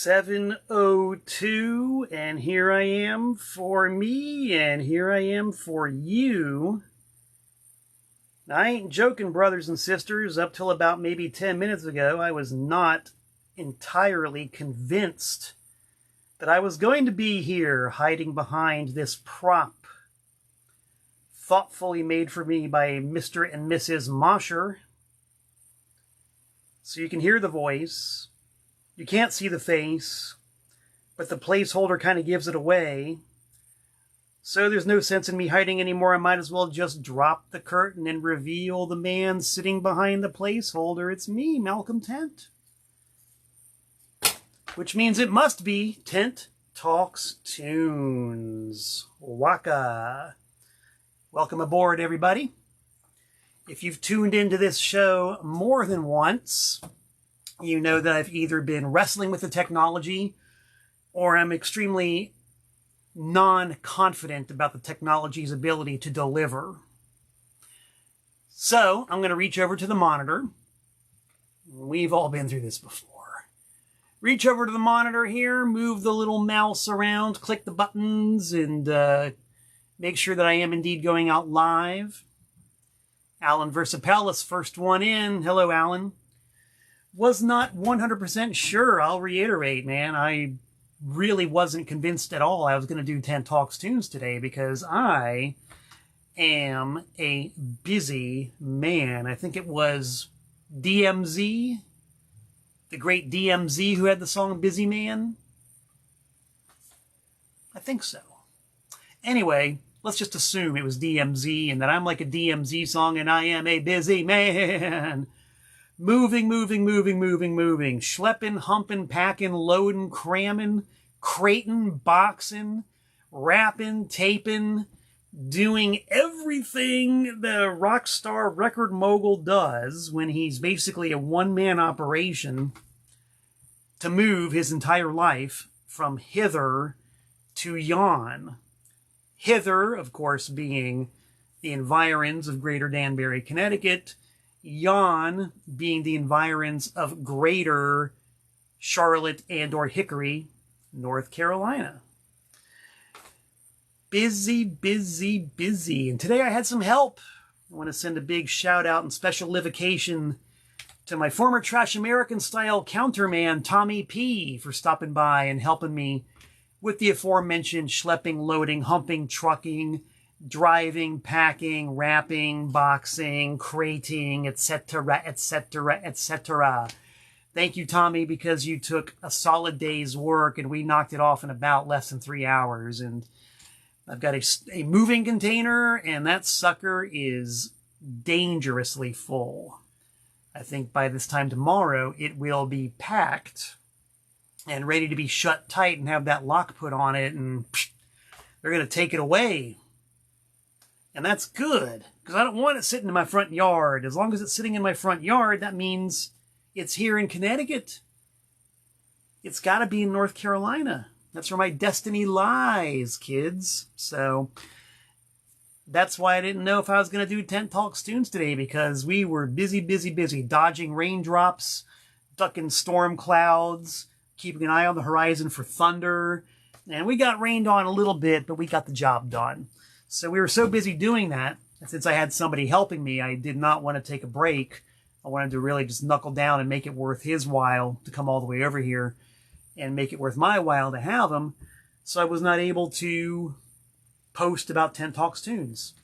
7:02, and here I am for me, and here I am for you. Now, I ain't joking, brothers and sisters. Up till about maybe 10 minutes ago, I was not entirely convinced that I was going to be here hiding behind this prop thoughtfully made for me by Mr. and Mrs. Mosher. So you can hear the voice. You can't see the face, but the placeholder kind of gives it away. So there's no sense in me hiding anymore. I might as well just drop the curtain and reveal the man sitting behind the placeholder. It's me, Malcolm Tent. Which means it must be Tent Talks Tunes. Waka. Welcome aboard, everybody. If you've tuned into this show more than once, you know that I've either been wrestling with the technology or I'm extremely non-confident about the technology's ability to deliver. So I'm going to reach over to the monitor. We've all been through this before. Reach over to the monitor here, move the little mouse around, click the buttons, and make sure that I am indeed going out live. Alan Versapellis, first one in. Hello, Alan. Was not 100% sure. I'll reiterate, man. I really wasn't convinced at all I was going to do 10 Talks Tunes today because I am a busy man. I think it was DMZ, the great DMZ, who had the song Busy Man. I think so. Anyway, let's just assume it was DMZ and that I'm like a DMZ song and I am a busy man. Moving. Schlepping, humping, packing, loading, cramming, crating, boxing, rapping, taping, doing everything that a rock star record mogul does when he's basically a one-man operation to move his entire life from hither to yon. Hither, of course, being the environs of Greater Danbury, Connecticut. Yon being the environs of Greater Charlotte and or Hickory, North Carolina. Busy. And today I had some help. I want to send a big shout out and special livocation to my former Trash American style counterman, Tommy P, for stopping by and helping me with the aforementioned schlepping, loading, humping, trucking, driving, packing, wrapping, boxing, crating, etc., etc., etc. Thank you, Tommy, because you took a solid day's work and we knocked it off in about less than 3 hours. And I've got a moving container, and that sucker is dangerously full. I think by this time tomorrow, it will be packed and ready to be shut tight and have that lock put on it, and they're going to take it away. And that's good, because I don't want it sitting in my front yard. As long as it's sitting in my front yard, that means it's here in Connecticut. It's got to be in North Carolina. That's where my destiny lies, kids. So that's why I didn't know if I was going to do 10 Talks Tunes today, because we were busy, dodging raindrops, ducking storm clouds, keeping an eye on the horizon for thunder. And we got rained on a little bit, but we got the job done. So we were so busy doing that, and since I had somebody helping me, I did not want to take a break. I wanted to really just knuckle down and make it worth his while to come all the way over here and make it worth my while to have him. So I was not able to post about 10 Talks Tunes.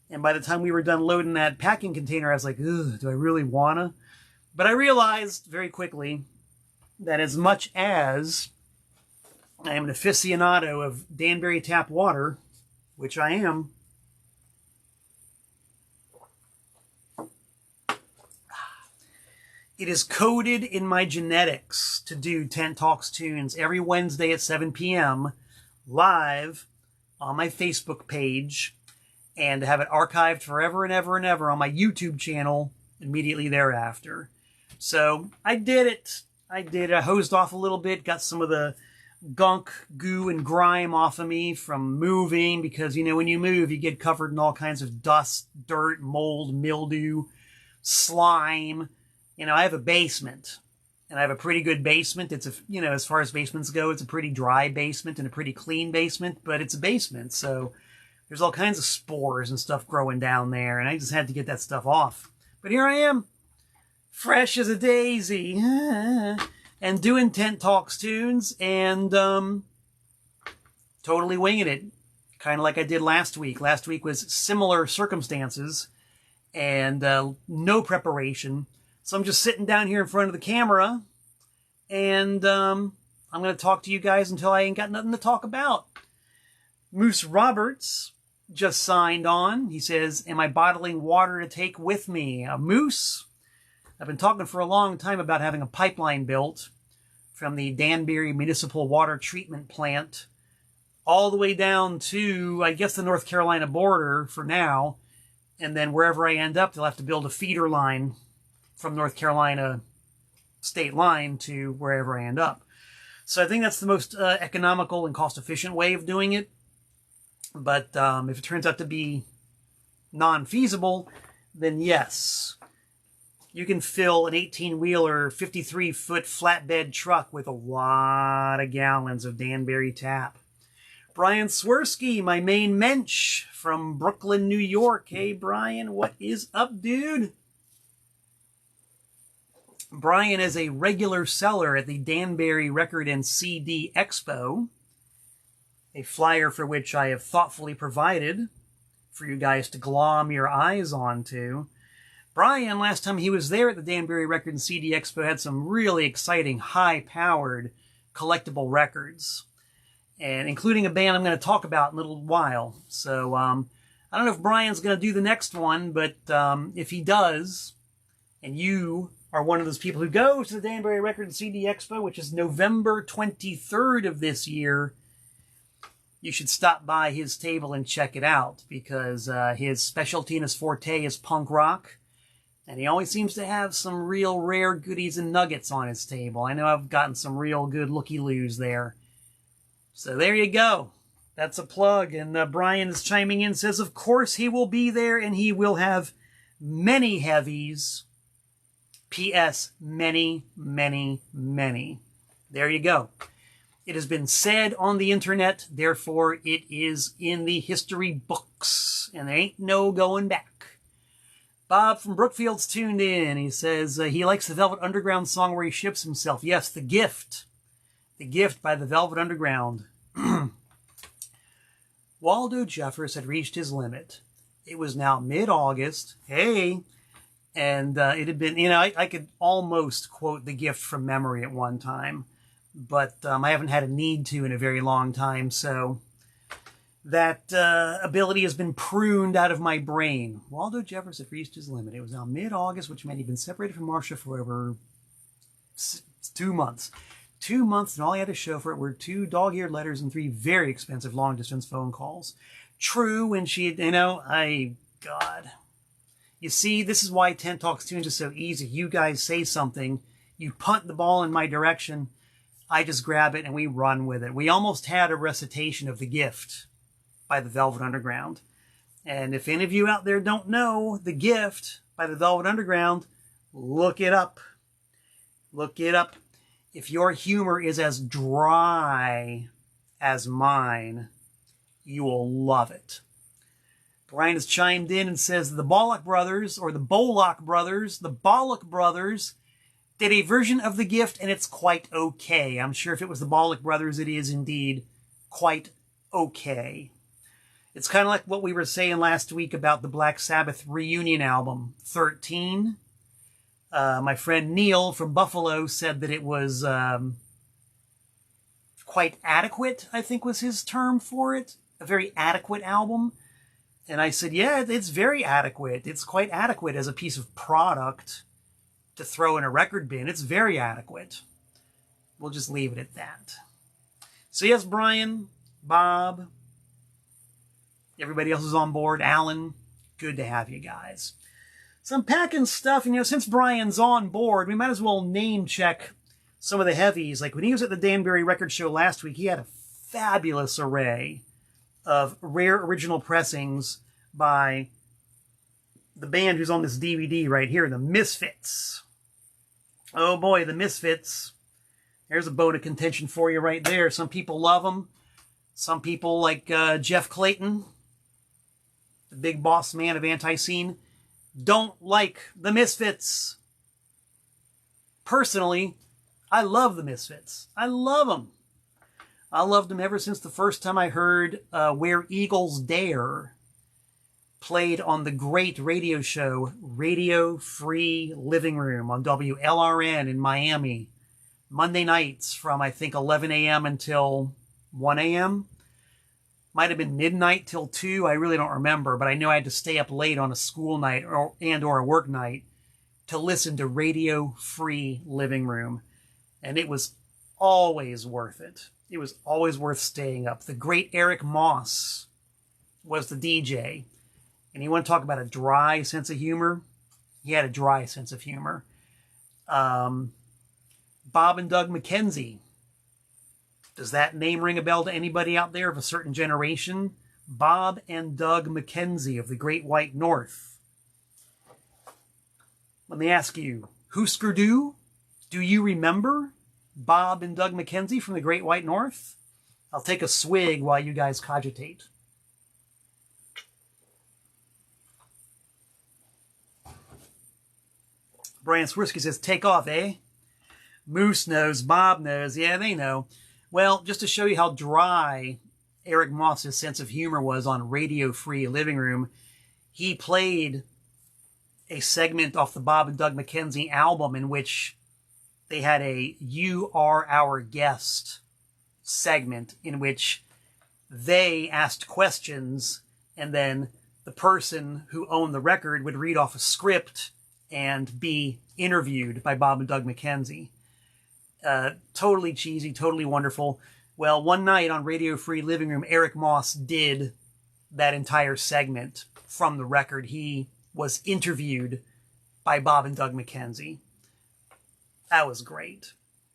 And by the time we were done loading that packing container, I was like, ugh, do I really wanna? But I realized very quickly that as much as I am an aficionado of Danbury tap water, which I am, it is coded in my genetics to do 10 Talks Tunes every Wednesday at 7 p.m. live on my Facebook page, and to have it archived forever and ever on my YouTube channel immediately thereafter. So I did it. I hosed off a little bit, got some of the gunk, goo, and grime off of me from moving, because, you know, when you move, you get covered in all kinds of dust, dirt, mold, mildew, slime. You know, I have a basement. And I have a pretty good basement. It's as far as basements go, it's a pretty dry basement and a pretty clean basement, but it's a basement. So there's all kinds of spores and stuff growing down there. And I just had to get that stuff off. But here I am, fresh as a daisy, and doing Tent Talks tunes and totally winging it. Kind of like I did last week. Last week was similar circumstances and no preparation. So I'm just sitting down here in front of the camera, and I'm going to talk to you guys until I ain't got nothing to talk about. Moose Roberts just signed on. He says, am I bottling water to take with me? Moose, I've been talking for a long time about having a pipeline built from the Danbury Municipal Water Treatment Plant all the way down to, I guess, the North Carolina border for now. And then wherever I end up, they'll have to build a feeder line from North Carolina state line to wherever I end up. So I think that's the most economical and cost-efficient way of doing it. But if it turns out to be non-feasible, then yes, you can fill an 18-wheeler, 53-foot flatbed truck with a lot of gallons of Danbury tap. Brian Swirsky, my main mensch from Brooklyn, New York. Hey, Brian, what is up, dude? Brian is a regular seller at the Danbury Record and CD Expo, a flyer for which I have thoughtfully provided for you guys to glom your eyes onto. Brian, last time he was there at the Danbury Record and CD Expo, had some really exciting, high-powered collectible records, and including a band I'm going to talk about in a little while. So I don't know if Brian's going to do the next one, but if he does, and you are one of those people who go to the Danbury Record and CD Expo, which is November 23rd of this year, you should stop by his table and check it out, because his specialty and his forte is punk rock, and he always seems to have some real rare goodies and nuggets on his table. I know I've gotten some real good looky-loos there. So there you go. That's a plug. And Brian is chiming in, says, of course he will be there, and he will have many heavies. P.S. Many, many, many. There you go. It has been said on the internet, therefore it is in the history books, and there ain't no going back. Bob from Brookfield's tuned in. He says he likes the Velvet Underground song where he ships himself. Yes, The Gift. The Gift by the Velvet Underground. Waldo Jeffers had reached his limit. It was now mid-August. Hey! And it had been, I could almost quote The Gift from memory at one time, but I haven't had a need to in a very long time, so that ability has been pruned out of my brain. Waldo Jeffers had reached his limit. It was now mid-August, which meant he'd been separated from Marcia for over 2 months. 2 months, and all he had to show for it were 2 dog-eared letters and 3 very expensive long-distance phone calls. True, when she, God. You see, this is why Tent Talks Tunes is so easy. You guys say something, you punt the ball in my direction, I just grab it and we run with it. We almost had a recitation of The Gift by the Velvet Underground. And if any of you out there don't know The Gift by the Velvet Underground, look it up. Look it up. If your humor is as dry as mine, you will love it. Brian has chimed in and says the Bollock Brothers did a version of The Gift, and it's quite okay. I'm sure if it was the Bollock Brothers, it is indeed quite okay. It's kind of like what we were saying last week about the Black Sabbath reunion album, 13. My friend Neil from Buffalo said that it was quite adequate, I think was his term for it. A very adequate album. And I said, yeah, it's very adequate. It's quite adequate as a piece of product to throw in a record bin. It's very adequate. We'll just leave it at that. So yes, Brian, Bob, everybody else is on board. Alan, good to have you guys. So I'm packing stuff, and since Brian's on board, we might as well name check some of the heavies. Like when he was at the Danbury Record Show last week, he had a fabulous array of rare original pressings by the band who's on this DVD right here, the Misfits. Oh boy, the Misfits. There's a bone of contention for you right there. Some people love them. Some people, like Jeff Clayton, the big boss man of Anti-Scene, don't like the Misfits. Personally, I love the Misfits. I love them. I loved them ever since the first time I heard Where Eagles Dare played on the great radio show Radio Free Living Room on WLRN in Miami. Monday nights from, I think, 11 a.m. until 1 a.m. Might have been midnight till 2. I really don't remember, but I know I had to stay up late on a school night or a work night to listen to Radio Free Living Room. And it was always worth it. It was always worth staying up. The great Eric Moss was the DJ. And you want to talk about a dry sense of humor? He had a dry sense of humor. Bob and Doug McKenzie. Does that name ring a bell to anybody out there of a certain generation? Bob and Doug McKenzie of the Great White North. Let me ask you, Husker Du? Do you remember Bob and Doug McKenzie from the Great White North? I'll take a swig while you guys cogitate. Brian Swirsky says, take off, eh? Moose knows, Bob knows. Yeah, they know. Well, just to show you how dry Eric Moss's sense of humor was on Radio Free Living Room, he played a segment off the Bob and Doug McKenzie album in which they had a You Are Our Guest segment in which they asked questions and then the person who owned the record would read off a script and be interviewed by Bob and Doug McKenzie. Totally cheesy, totally wonderful. Well, one night on Radio Free Living Room, Eric Moss did that entire segment from the record. He was interviewed by Bob and Doug McKenzie. That was great.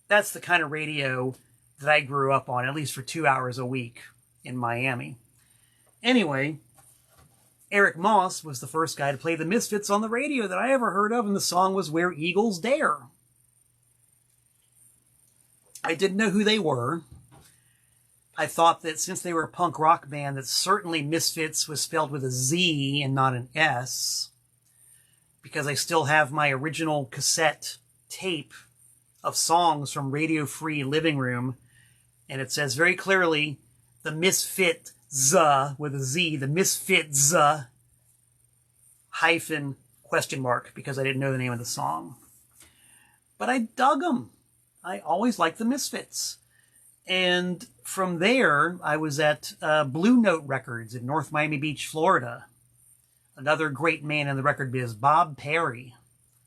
That's the kind of radio that I grew up on, at least for 2 hours a week in Miami. Anyway, Eric Moss was the first guy to play the Misfits on the radio that I ever heard of, and the song was Where Eagles Dare. I didn't know who they were. I thought that since they were a punk rock band, that certainly Misfits was spelled with a Z and not an S, because I still have my original cassette tape of songs from Radio Free Living Room, and it says very clearly, the Misfits, with a Z, the Misfits, hyphen, question mark, because I didn't know the name of the song. But I dug them. I always liked the Misfits. And from there, I was at Blue Note Records in North Miami Beach, Florida. Another great man in the record biz, Bob Perry.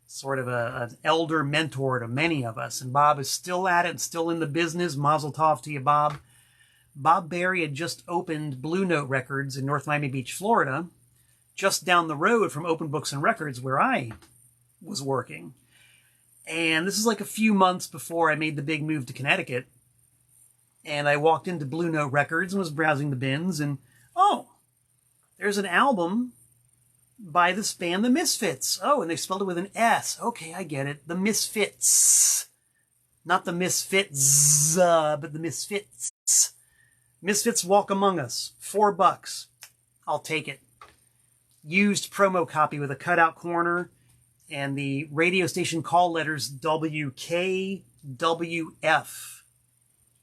Sort of an elder mentor to many of us. And Bob is still at it and still in the business. Mazel tov to you, Bob. Bob Perry had just opened Blue Note Records in North Miami Beach, Florida, just down the road from Open Books and Records where I was working. And this is like a few months before I made the big move to Connecticut. And I walked into Blue Note Records and was browsing the bins, and oh, there's an album by this band, the Misfits. Oh, and they spelled it with an S. Okay, I get it. The Misfits. Not the Misfits, but the Misfits. Misfits Walk Among Us. $4. I'll take it. Used promo copy with a cutout corner and the radio station call letters WKWF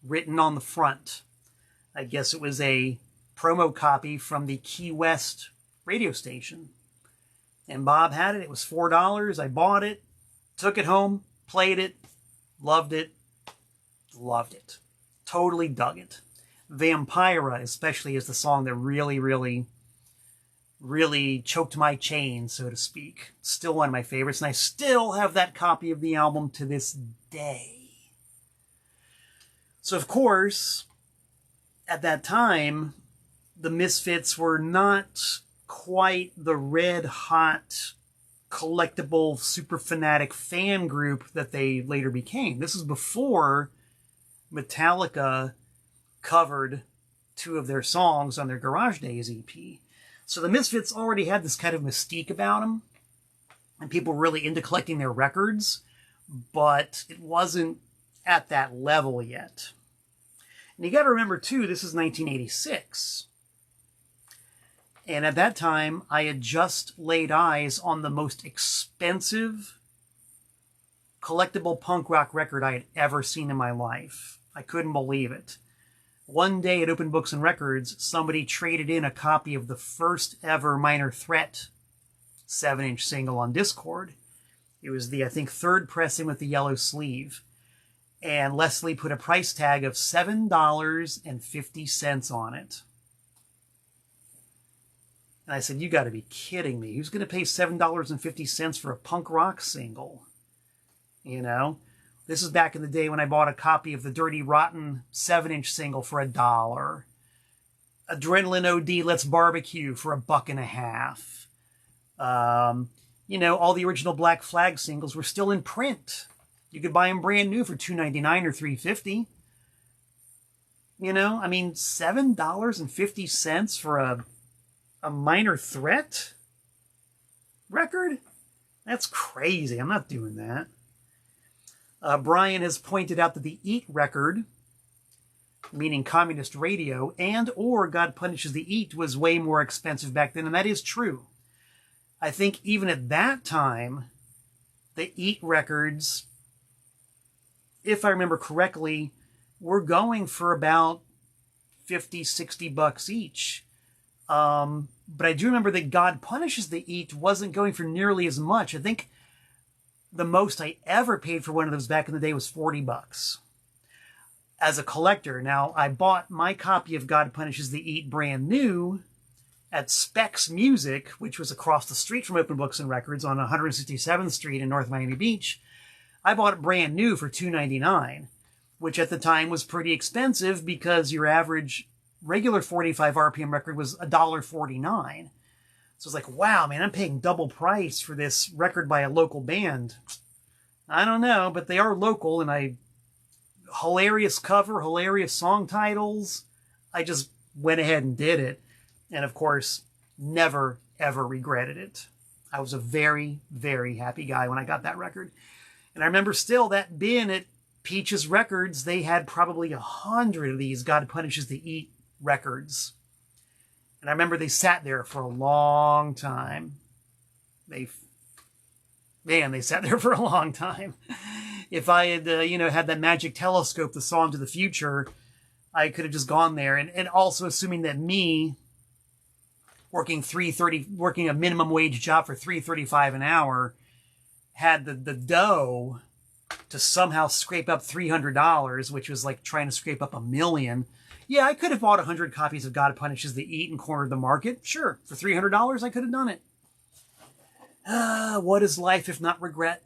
written on the front. I guess it was a promo copy from the Key West radio station. And Bob had it. It was $4. I bought it, took it home, played it, loved it, loved it. Totally dug it. Vampira especially is the song that really, really, really choked my chain, so to speak. Still one of my favorites, and I still have that copy of the album to this day. So, of course, at that time, the Misfits were not quite the red-hot, collectible, super fanatic fan group that they later became. This is before Metallica covered 2 of their songs on their Garage Days EP. So the Misfits already had this kind of mystique about them, and people were really into collecting their records. but it wasn't at that level yet. And you got to remember, too, this is 1986. And at that time, I had just laid eyes on the most expensive collectible punk rock record I had ever seen in my life. I couldn't believe it. One day at Open Books and Records, somebody traded in a copy of the first ever Minor Threat 7-inch single on Discord. It was the, I think, third pressing with the yellow sleeve. And Leslie put a price tag of $7.50 on it. And I said, you got to be kidding me. Who's going to pay $7.50 for a punk rock single? You know? This is back in the day when I bought a copy of the Dirty Rotten 7-inch single for $1. Adrenaline OD Let's Barbecue for $1.50. You know, all the original Black Flag singles were still in print. You could buy them brand new for $2.99 or $3.50. You know, I mean, $7.50 for a Minor Threat record? That's crazy. I'm not doing that. Brian has pointed out that the EAT record, meaning Communist Radio, and or God Punishes the EAT was way more expensive back then, and that is true. I think even at that time, the EAT records, if I remember correctly, were going for about $50-$60 each. But I do remember that God Punishes the EAT wasn't going for nearly as much. I think the most I ever paid for one of those back in the day was $40. As a collector, now I bought my copy of God Punishes the EAT brand new at Specs Music, which was across the street from Open Books and Records on 167th Street in North Miami Beach. I bought it brand new for $2.99, which at the time was pretty expensive because your average regular 45 RPM record was $1.49. So it's like, wow, man, I'm paying double price for this record by a local band. I don't know, but they are local, and hilarious cover, hilarious song titles. I just went ahead and did it. And of course, never, ever regretted it. I was a very, very happy guy when I got that record. And I remember still that bin at Peach's Records, they had probably 100 of these God Punishes the EAT records. And I remember they sat there for a long time. They sat there for a long time. If I had, had that magic telescope that saw into the future, I could have just gone there. And also assuming that me, working a minimum wage job for $3.35 an hour, had the dough to somehow scrape up $300, which was like trying to scrape up $1 million. Yeah, I could have bought 100 copies of God Punishes the EAT and cornered the market. Sure, for $300, I could have done it. What is life if not regret?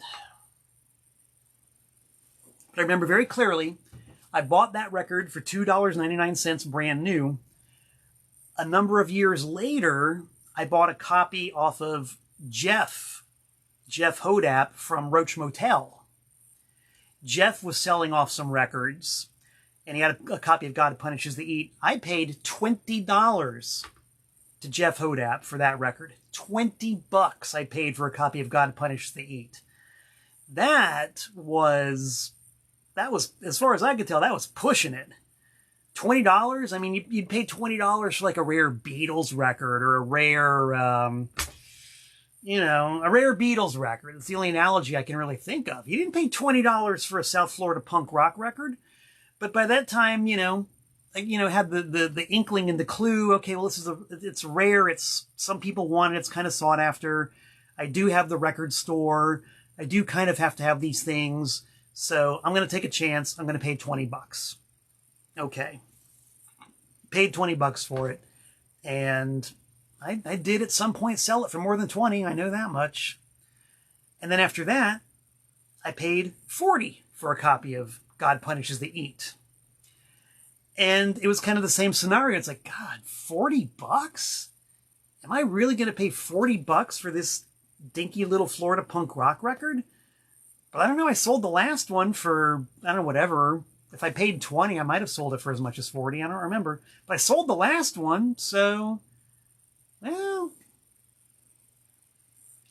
But I remember very clearly, I bought that record for $2.99 brand new. A number of years later, I bought a copy off of Jeff Hodap from Roach Motel. Jeff was selling off some records, and he had a copy of God Punishes the EAT. I paid $20 to Jeff Hodap for that record. $20 I paid for a copy of God Punishes the EAT. That was, as far as I could tell, that was pushing it. $20? I mean, you'd pay $20 for like a rare Beatles record or a rare, a rare Beatles record. It's the only analogy I can really think of. You didn't pay $20 for a South Florida punk rock record. But by that time, had the inkling and the clue. Okay, well, it's rare. Some people want it. It's kind of sought after. I do have the record store. I do kind of have to have these things. So I'm going to take a chance. I'm going to pay $20. Okay. Paid $20 for it. And I did at some point sell it for more than 20. I know that much. And then after that, I paid $40 for a copy of God Punishes the EAT. And it was kind of the same scenario. It's like, God, $40? Am I really going to pay $40 for this dinky little Florida punk rock record? But I don't know. I sold the last one for, I don't know, whatever. If I paid $20, I might have sold it for as much as $40. I don't remember. But I sold the last one, so, well,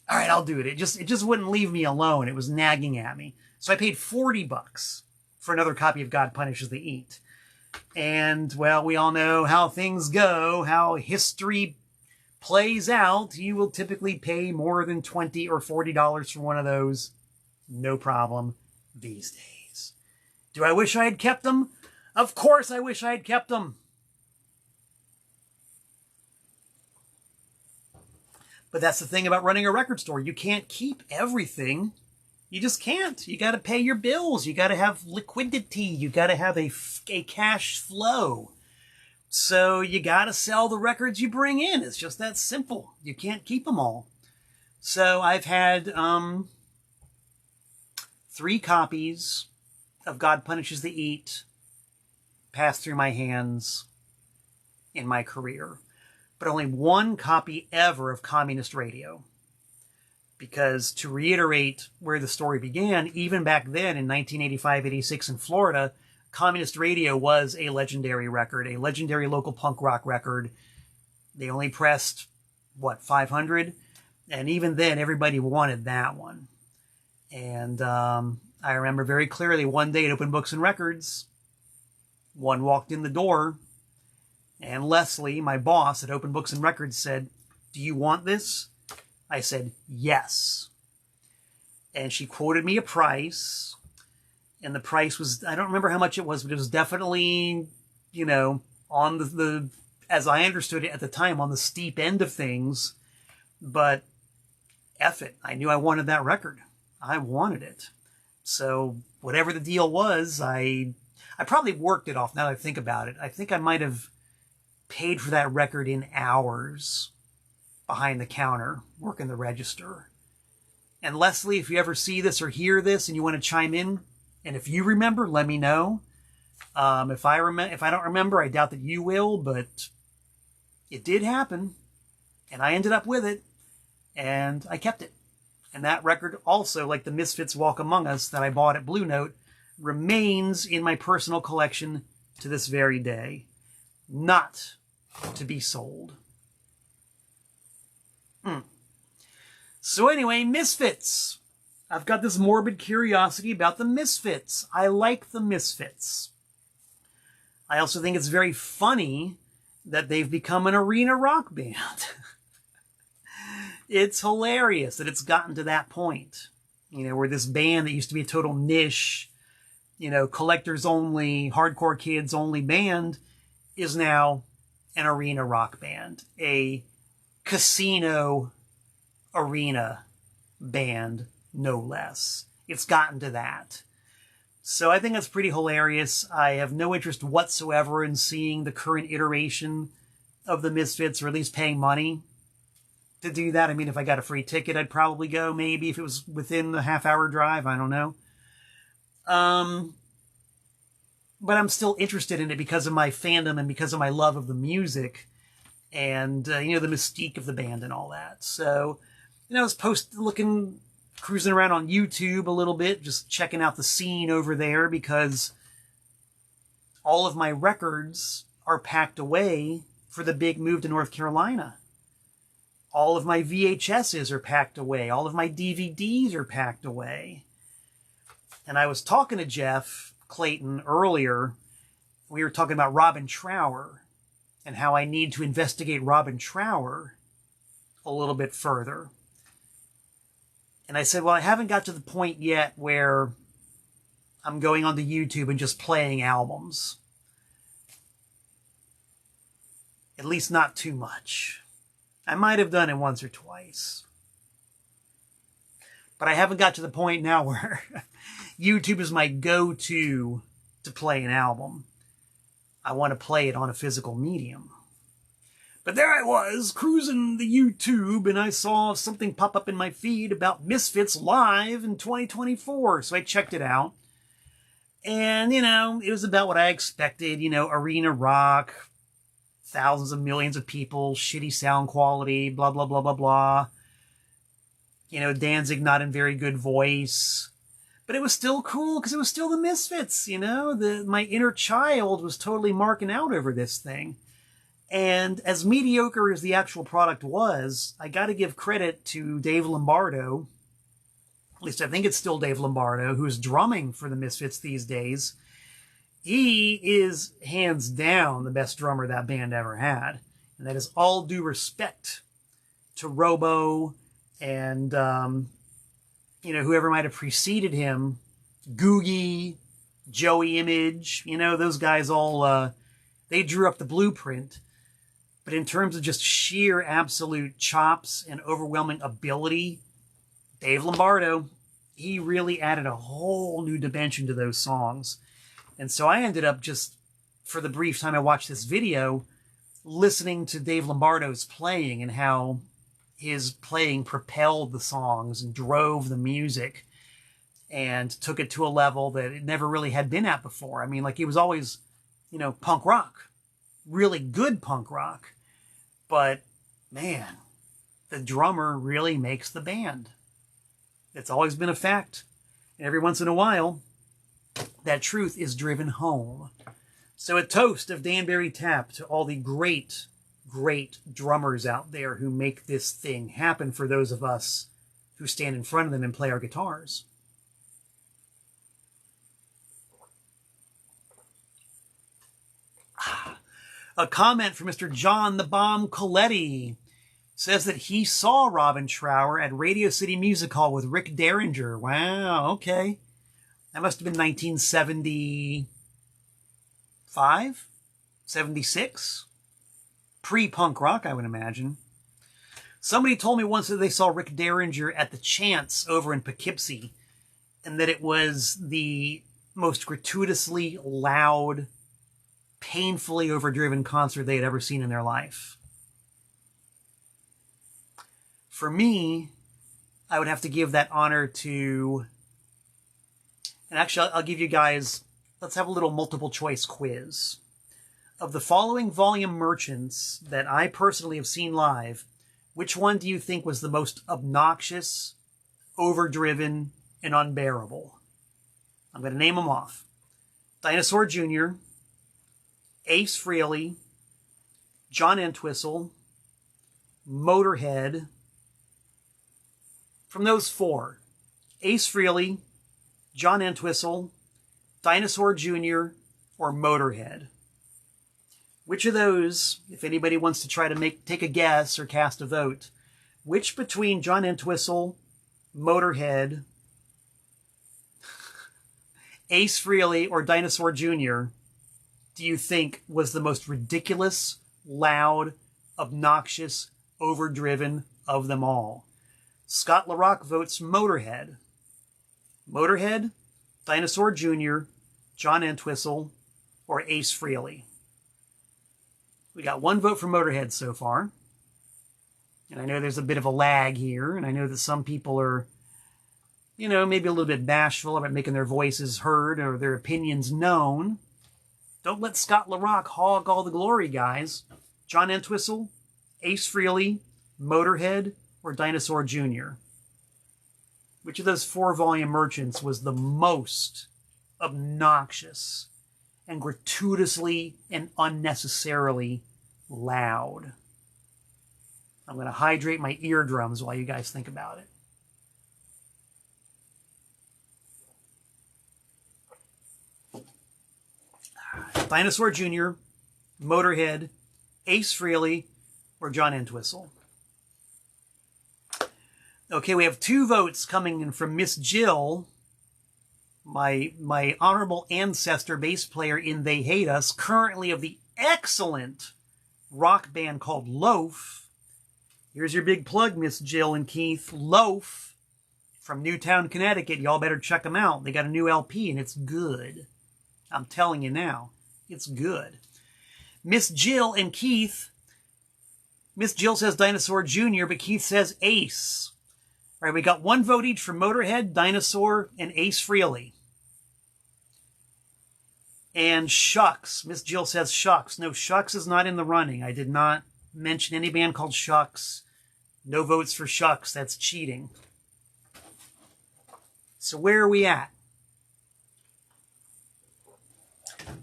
all right, I'll do it. It just wouldn't leave me alone. It was nagging at me. So I paid $40 for another copy of God Punishes the Eat. And, well, we all know how things go, how history plays out. You will typically pay more than $20 or $40 for one of those. No problem these days. Do I wish I had kept them? Of course I wish I had kept them. But that's the thing about running a record store. You can't keep everything. You just can't. You got to pay your bills. You got to have liquidity. You got to have a cash flow. So you got to sell the records you bring in. It's just that simple. You can't keep them all. So I've had 3 copies of God Punishes the Eat pass through my hands in my career, but only 1 copy ever of Communist Radio. Because to reiterate where the story began, even back then in 1985-86 in Florida, Communist Radio was a legendary record, a legendary local punk rock record. They only pressed, 500? And even then, everybody wanted that one. And I remember very clearly one day at Open Books and Records, one walked in the door, and Leslie, my boss at Open Books and Records, said, "Do you want this?" I said, "Yes." And she quoted me a price, and the price was, I don't remember how much it was, but it was definitely, on the as I understood it at the time, on the steep end of things. But F it. I knew I wanted that record. I wanted it. So whatever the deal was, I probably worked it off now that I think about it. I think I might have paid for that record in hours behind the counter, working the register. And Leslie, if you ever see this or hear this and you want to chime in, and if you remember, let me know. If I don't remember, I doubt that you will, but it did happen, and I ended up with it, and I kept it. And that record also, like the Misfits' Walk Among Us that I bought at Blue Note, remains in my personal collection to this very day. Not to be sold. So anyway, Misfits. I've got this morbid curiosity about the Misfits. I like the Misfits. I also think it's very funny that they've become an arena rock band. It's hilarious that it's gotten to that point. Where this band that used to be a total niche, collectors only, hardcore kids only band is now an arena rock band. A casino arena band, no less. It's gotten to that. So I think that's pretty hilarious. I have no interest whatsoever in seeing the current iteration of the Misfits, or at least paying money to do that. I mean, if I got a free ticket, I'd probably go, maybe, if it was within the half-hour drive. I don't know. But I'm still interested in it because of my fandom and because of my love of the music and, the mystique of the band and all that. So, I was cruising around on YouTube a little bit, just checking out the scene over there, because all of my records are packed away for the big move to North Carolina. All of my VHSs are packed away. All of my DVDs are packed away. And I was talking to Jeff Clayton earlier. We were talking about Robin Trower and how I need to investigate Robin Trower a little bit further. And I said, well, I haven't got to the point yet where I'm going onto YouTube and just playing albums. At least not too much. I might have done it once or twice. But I haven't got to the point now where YouTube is my go-to to play an album. I want to play it on a physical medium. But there I was, cruising the YouTube, and I saw something pop up in my feed about Misfits live in 2024. So I checked it out. And, it was about what I expected, arena rock, thousands of millions of people, shitty sound quality, blah, blah, blah, blah, blah. Danzig not in very good voice. But it was still cool because it was still the Misfits, my inner child was totally marking out over this thing. And as mediocre as the actual product was, I got to give credit to Dave Lombardo least I think it's still Dave Lombardo, who's drumming for the Misfits these days. He is hands down the best drummer that band ever had. And that is all due respect to Robo and, whoever might have preceded him, Googie, Joey Image, those guys all, they drew up the blueprint. But in terms of just sheer absolute chops and overwhelming ability, Dave Lombardo, he really added a whole new dimension to those songs. And so I ended up just, for the brief time I watched this video, listening to Dave Lombardo's playing and how his playing propelled the songs and drove the music and took it to a level that it never really had been at before. I mean, like, it was always, punk rock, really good punk rock. But, man, the drummer really makes the band. It's always been a fact. And every once in a while, that truth is driven home. So a toast of Danbury Tap to all the great, great drummers out there who make this thing happen for those of us who stand in front of them and play our guitars. A comment from Mr. John the Bomb Coletti says that he saw Robin Trower at Radio City Music Hall with Rick Derringer. Wow, okay. That must have been 1975? 76? Pre-punk rock, I would imagine. Somebody told me once that they saw Rick Derringer at the Chance over in Poughkeepsie, and that it was the most gratuitously loud, painfully overdriven concert they had ever seen in their life. For me, I would have to give that honor to... And actually, I'll give you guys... Let's have a little multiple choice quiz. Of the following volume merchants that I personally have seen live, which one do you think was the most obnoxious, overdriven, and unbearable? I'm going to name them off. Dinosaur Jr., Ace Frehley, John Entwistle, Motorhead. From those four, Ace Frehley, John Entwistle, Dinosaur Jr., or Motorhead. Which of those, if anybody wants to try to take a guess or cast a vote, which between John Entwistle, Motorhead, Ace Frehley, or Dinosaur Jr. do you think was the most ridiculous, loud, obnoxious, overdriven of them all? Scott LaRock votes Motorhead. Motorhead, Dinosaur Jr., John Entwistle, or Ace Frehley. We got one vote for Motorhead so far. And I know there's a bit of a lag here, and I know that some people are, maybe a little bit bashful about making their voices heard or their opinions known. Don't let Scott LaRock hog all the glory, guys. John Entwistle, Ace Frehley, Motorhead, or Dinosaur Jr. Which of those four volume merchants was the most obnoxious and gratuitously and unnecessarily loud? I'm going to hydrate my eardrums while you guys think about it. Dinosaur Jr., Motorhead, Ace Frehley, or John Entwistle. Okay, we have two votes coming in from Miss Jill, my honorable ancestor bass player in They Hate Us, currently of the excellent rock band called Loaf. Here's your big plug, Miss Jill and Keith. Loaf from Newtown, Connecticut. Y'all better check them out. They got a new LP, and it's good. I'm telling you now, it's good. Miss Jill and Keith. Miss Jill says Dinosaur Jr., but Keith says Ace. All right, we got one vote each for Motorhead, Dinosaur, and Ace Frehley. And Shucks. Miss Jill says Shucks. No, Shucks is not in the running. I did not mention any band called Shucks. No votes for Shucks. That's cheating. So where are we at?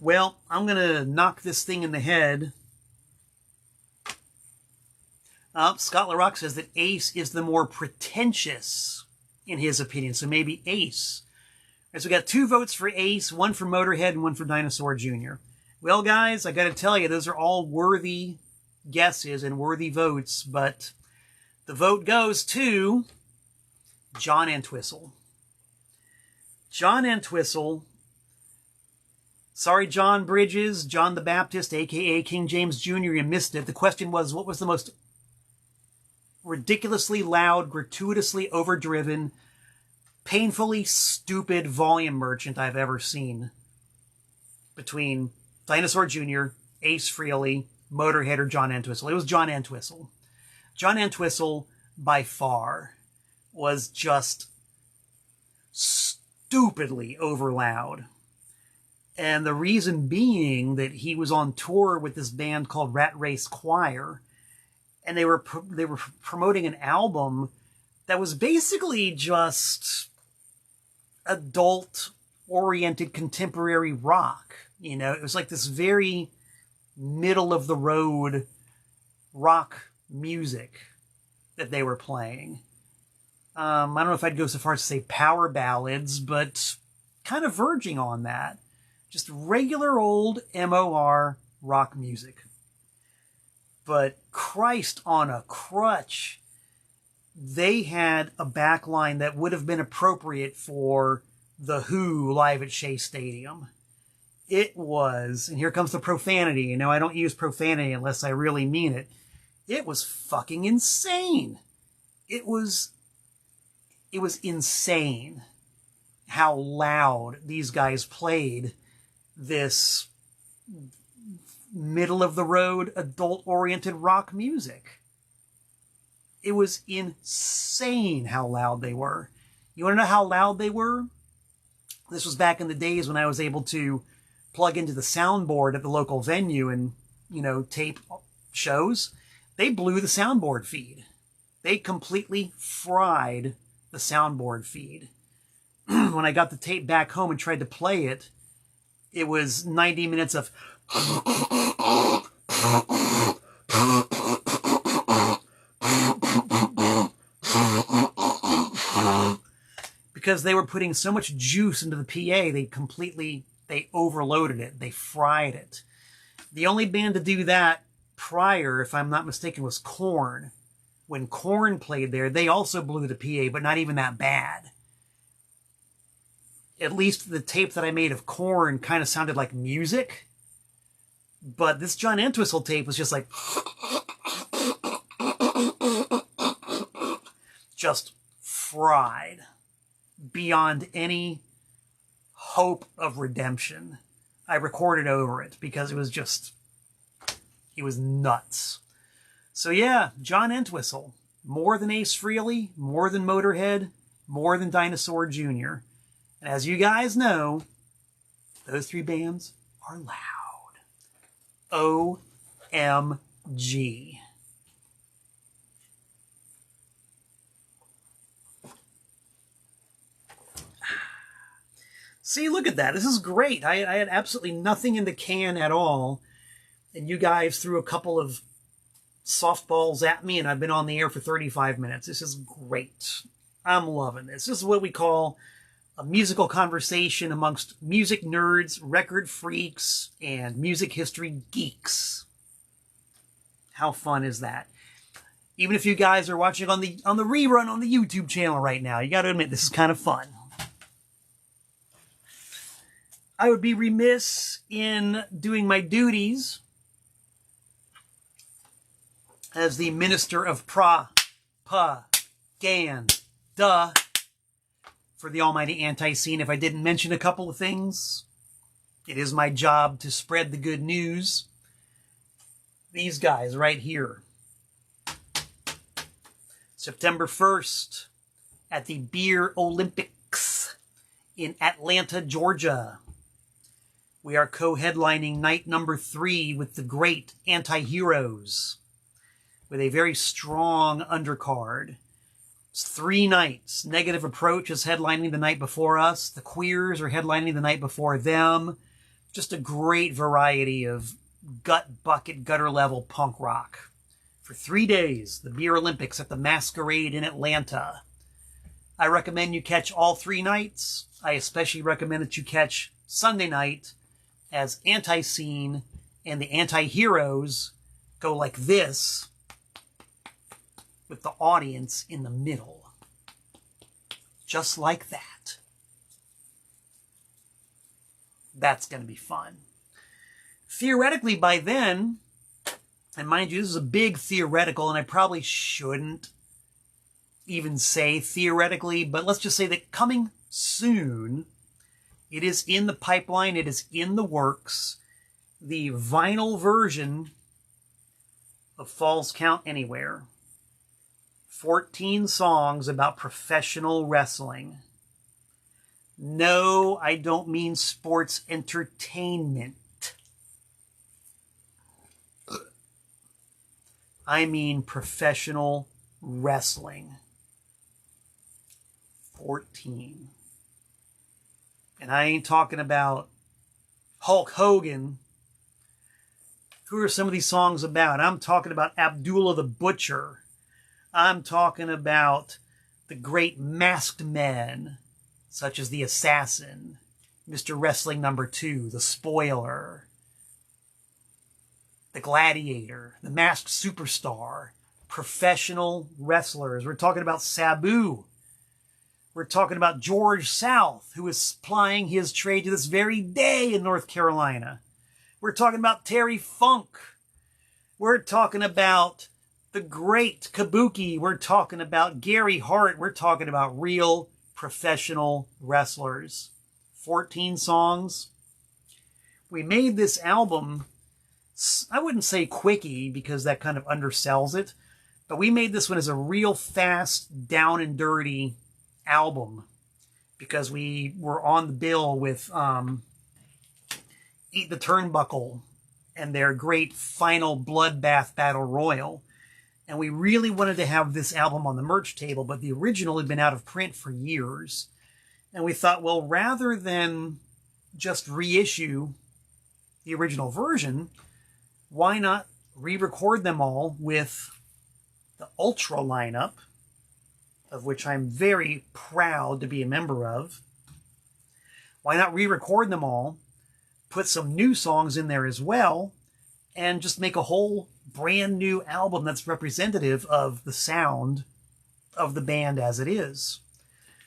Well, I'm going to knock this thing in the head. Scott LaRock says that Ace is the more pretentious in his opinion. So maybe Ace. So we got 2 votes for Ace, 1 for Motorhead, and 1 for Dinosaur Jr. Well, guys, I got to tell you, those are all worthy guesses and worthy votes, but the vote goes to John Entwistle. John Entwistle. Sorry, John Bridges, John the Baptist, a.k.a. King James Jr., you missed it. The question was, what was the most ridiculously loud, gratuitously overdriven, painfully stupid volume merchant I've ever seen between Dinosaur Jr., Ace Frehley, Motorhead, or John Entwistle? It was John Entwistle. John Entwistle, by far, was just stupidly overloud. And the reason being that he was on tour with this band called Rat Race Choir, and they were promoting an album that was basically just adult-oriented contemporary rock. You know, it was like this very middle-of-the-road rock music that they were playing. I don't know if I'd go so far as to say power ballads, but kind of verging on that. Just regular old MOR rock music. But Christ on a crutch, they had a backline that would have been appropriate for The Who live at Shea Stadium. It was, and here comes the profanity. You know, I don't use profanity unless I really mean it. It was fucking insane. It was insane how loud these guys played this middle-of-the-road, adult-oriented rock music. It was insane how loud they were. You want to know how loud they were? This was back in the days when I was able to plug into the soundboard at the local venue and, you know, tape shows. They blew the soundboard feed. They completely fried the soundboard feed. When I got the tape back home and tried to play it, it was 90 minutes of because they were putting so much juice into the PA, they overloaded it. They fried it. The only band to do that prior, if I'm not mistaken, was Korn. When Korn played there, they also blew the PA, but not even that bad. At least the tape that I made of Korn kind of sounded like music. But this John Entwistle tape was just like... just fried. Beyond any hope of redemption. I recorded over it because it was just... it was nuts. So yeah, John Entwistle. More than Ace Frehley, more than Motorhead, more than Dinosaur Jr. And as you guys know, those 3 bands are loud. OMG. See, look at that. This is great. I had absolutely nothing in the can at all. And you guys threw a couple of softballs at me, and I've been on the air for 35 minutes. This is great. I'm loving this. This is what we call a musical conversation amongst music nerds, record freaks, and music history geeks. How fun is that? Even if you guys are watching on the rerun on the YouTube channel right now, you got to admit this is kind of fun. I would be remiss in doing my duties as the Minister of Propaganda for the almighty anti-scene if I didn't mention a couple of things. It is my job to spread the good news. These guys right here. September 1st at the Beer Olympics in Atlanta, Georgia. We are co-headlining night number 3 with the great Anti-Heroes, with a very strong undercard. It's 3 nights. Negative Approach is headlining the night before us. The Queers are headlining the night before them. Just a great variety of gut bucket, gutter level punk rock. For 3 days, the Beer Olympics at the Masquerade in Atlanta. I recommend you catch all 3 nights. I especially recommend that you catch Sunday night, as Anti-Scene and the Anti-Heroes go like this, with the audience in the middle. Just like that. That's going to be fun. Theoretically, by then, and mind you, this is a big theoretical, and I probably shouldn't even say theoretically, but let's just say that coming soon, it is in the pipeline, it is in the works, the vinyl version of Falls Count Anywhere. 14 songs about professional wrestling. No, I don't mean sports entertainment. I mean professional wrestling. 14. And I ain't talking about Hulk Hogan. Who are some of these songs about? I'm talking about Abdullah the Butcher. I'm talking about the great masked men, such as the Assassin, Mr. Wrestling Number 2, the Spoiler, the Gladiator, the Masked Superstar, professional wrestlers. We're talking about Sabu. We're talking about George South, who is plying his trade to this very day in North Carolina. We're talking about Terry Funk. We're talking about the great Kabuki. We're talking about Gary Hart. We're talking about real professional wrestlers. 14 songs. We made this album, I wouldn't say quickie because that kind of undersells it, but we made this one as a real fast, down and dirty album because we were on the bill with Eat the Turnbuckle and their great final Bloodbath Battle Royal. And we really wanted to have this album on the merch table, but the original had been out of print for years. And we thought, well, rather than just reissue the original version, why not re-record them all with the Ultra lineup, of which I'm very proud to be a member of. Why not re-record them all, put some new songs in there as well, and just make a whole brand new album that's representative of the sound of the band as it is.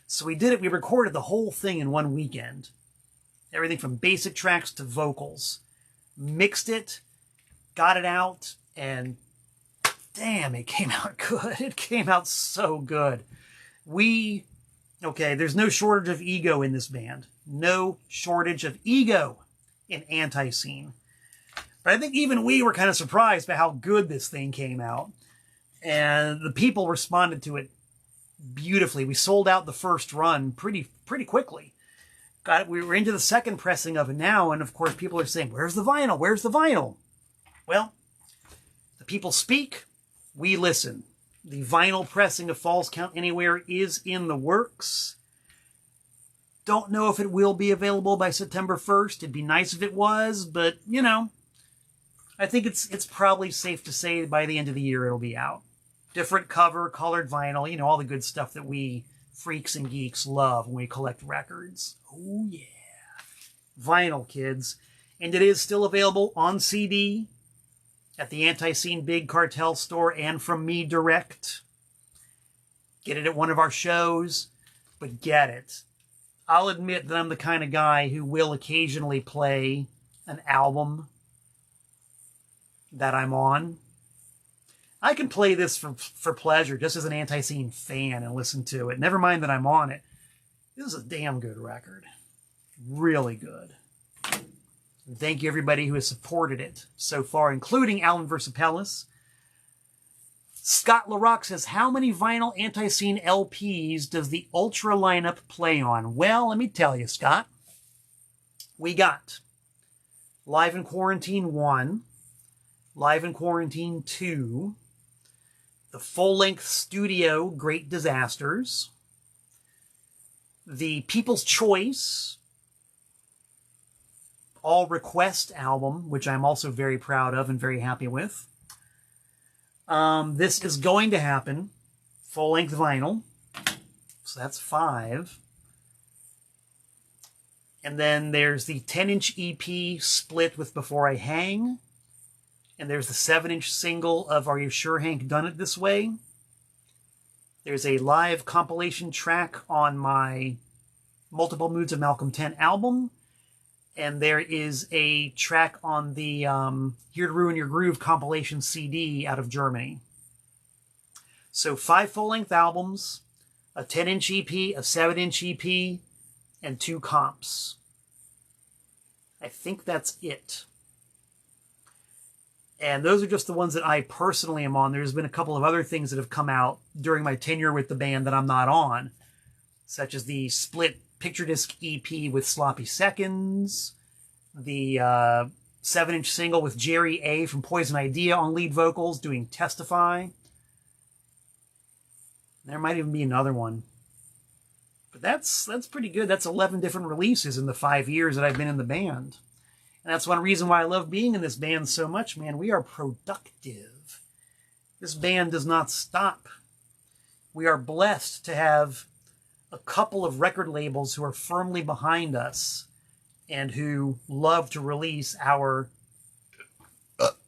So we did it. We recorded the whole thing in one weekend. Everything from basic tracks to vocals. Mixed it, got it out, and damn, it came out good. It came out so good. There's no shortage of ego in this band. No shortage of ego in Anti-Scene. But I think even we were kind of surprised by how good this thing came out. And the people responded to it beautifully. We sold out the first run pretty quickly. We were into the second pressing of it now, and of course people are saying, where's the vinyl? Where's the vinyl? Well, the people speak, we listen. The vinyl pressing of Falls Count Anywhere is in the works. Don't know if it will be available by September 1st. It'd be nice if it was, but, you know, I think it's probably safe to say by the end of the year it'll be out. Different cover, colored vinyl, you know, all the good stuff that we freaks and geeks love when we collect records. Oh, yeah. Vinyl, kids. And it is still available on CD at the Anti-Scene Big Cartel store and from me direct. Get it at one of our shows, but get it. I'll admit that I'm the kind of guy who will occasionally play an album that I'm on. I can play this for pleasure, just as an Anti-Scene fan, and listen to it. Never mind that I'm on it. This is a damn good record. Really good. And thank you, everybody who has supported it so far, including Alan Versapellis. Scott LaRock says, how many vinyl Anti-Scene LPs does the Ultra lineup play on? Well, let me tell you, Scott. We got Live in Quarantine 1, Live in Quarantine 2, the full-length studio Great Disasters, the People's Choice All Request album, which I'm also very proud of and very happy with. This is going to happen, full-length vinyl. So that's 5. And then there's the 10-inch EP split with Before I Hang. And there's the 7-inch single of Are You Sure Hank Done It This Way? There's a live compilation track on my Multiple Moods of Malcolm 10 album. And there is a track on the Here to Ruin Your Groove compilation CD out of Germany. So 5 full-length albums, a 10-inch EP, a 7-inch EP, and 2 comps. I think that's it. And those are just the ones that I personally am on. There's been a couple of other things that have come out during my tenure with the band that I'm not on, such as the split picture disc EP with Sloppy Seconds, the 7-inch single with Jerry A. from Poison Idea on lead vocals doing Testify. There might even be another one. But that's pretty good. That's 11 different releases in the 5 years that I've been in the band. And that's one reason why I love being in this band so much, man. We are productive. This band does not stop. We are blessed to have a couple of record labels who are firmly behind us and who love to release our,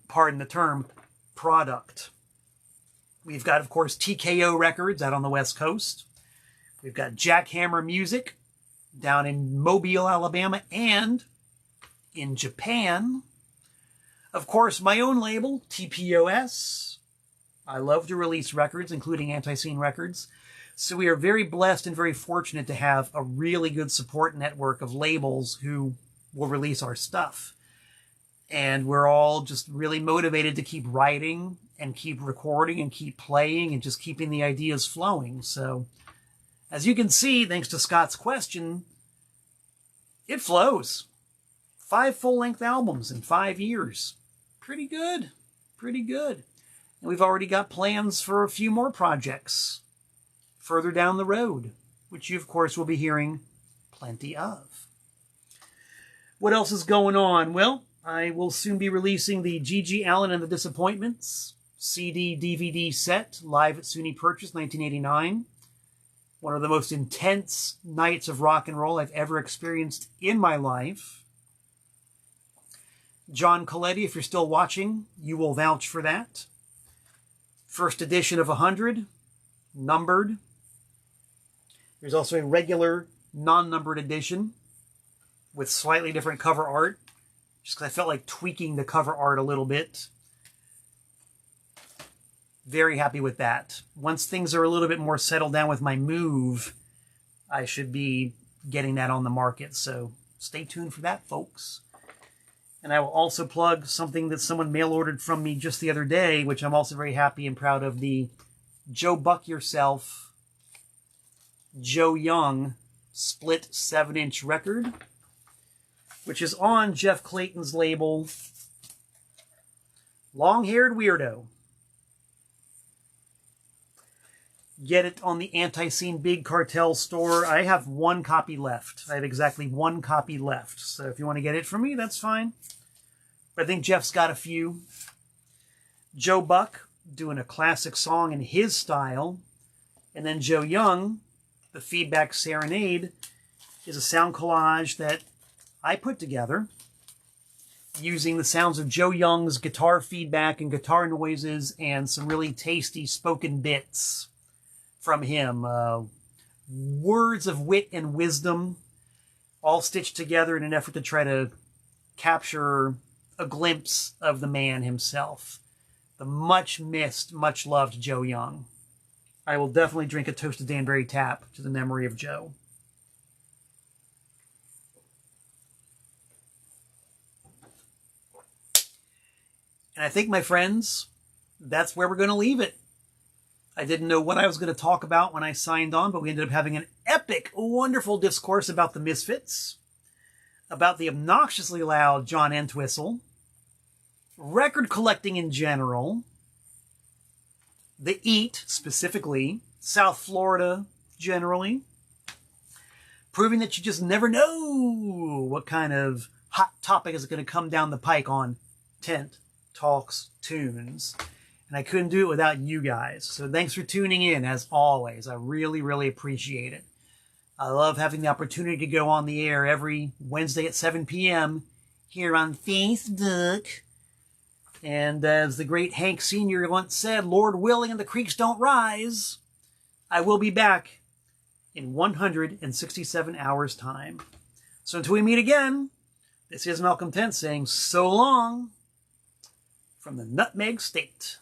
pardon the term, product. We've got, of course, TKO Records out on the West Coast. We've got Jackhammer Music down in Mobile, Alabama, and in Japan. Of course, my own label, TPOS. I love to release records, including Anti-Scene Records. So we are very blessed and very fortunate to have a really good support network of labels who will release our stuff. And we're all just really motivated to keep writing and keep recording and keep playing and just keeping the ideas flowing. So as you can see, thanks to Scott's question, it flows. 5 full-length albums in 5 years. Pretty good. Pretty good. And we've already got plans for a few more projects further down the road, which you, of course, will be hearing plenty of. What else is going on? Well, I will soon be releasing the G.G. Allin and the Disappointments CD-DVD set live at SUNY Purchase 1989. One of the most intense nights of rock and roll I've ever experienced in my life. John Coletti, if you're still watching, you will vouch for that. First edition of 100, numbered. There's also a regular non-numbered edition with slightly different cover art, just because I felt like tweaking the cover art a little bit. Very happy with that. Once things are a little bit more settled down with my move, I should be getting that on the market. So stay tuned for that, folks. And I will also plug something that someone mail-ordered from me just the other day, which I'm also very happy and proud of, the Joe Buck Yourself, Joe Young split 7-inch record, which is on Jeff Clayton's label, Long-Haired Weirdo. Get it on the Anti-Scene Big Cartel store. I have 1 copy left. I have exactly 1 copy left. So if you want to get it from me, that's fine. But I think Jeff's got a few. Joe Buck doing a classic song in his style. And then Joe Young, the Feedback Serenade, is a sound collage that I put together using the sounds of Joe Young's guitar feedback and guitar noises and some really tasty spoken bits from him. Words of wit and wisdom, all stitched together in an effort to try to capture a glimpse of the man himself. The much missed, much loved Joe Young. I will definitely drink a toasted Danbury tap to the memory of Joe. And I think, my friends, that's where we're going to leave it. I didn't know what I was going to talk about when I signed on, but we ended up having an epic, wonderful discourse about the Misfits, about the obnoxiously loud John Entwistle, record collecting in general, the Eat specifically, South Florida generally, proving that you just never know what kind of hot topic is going to come down the pike on Tent Talks Tunes. And I couldn't do it without you guys. So thanks for tuning in, as always. I really, really appreciate it. I love having the opportunity to go on the air every Wednesday at 7 p.m. here on Facebook. And as the great Hank Sr. once said, Lord willing and the creeks don't rise, I will be back in 167 hours' time. So until we meet again, this is Malcolm Tent saying so long from the Nutmeg State.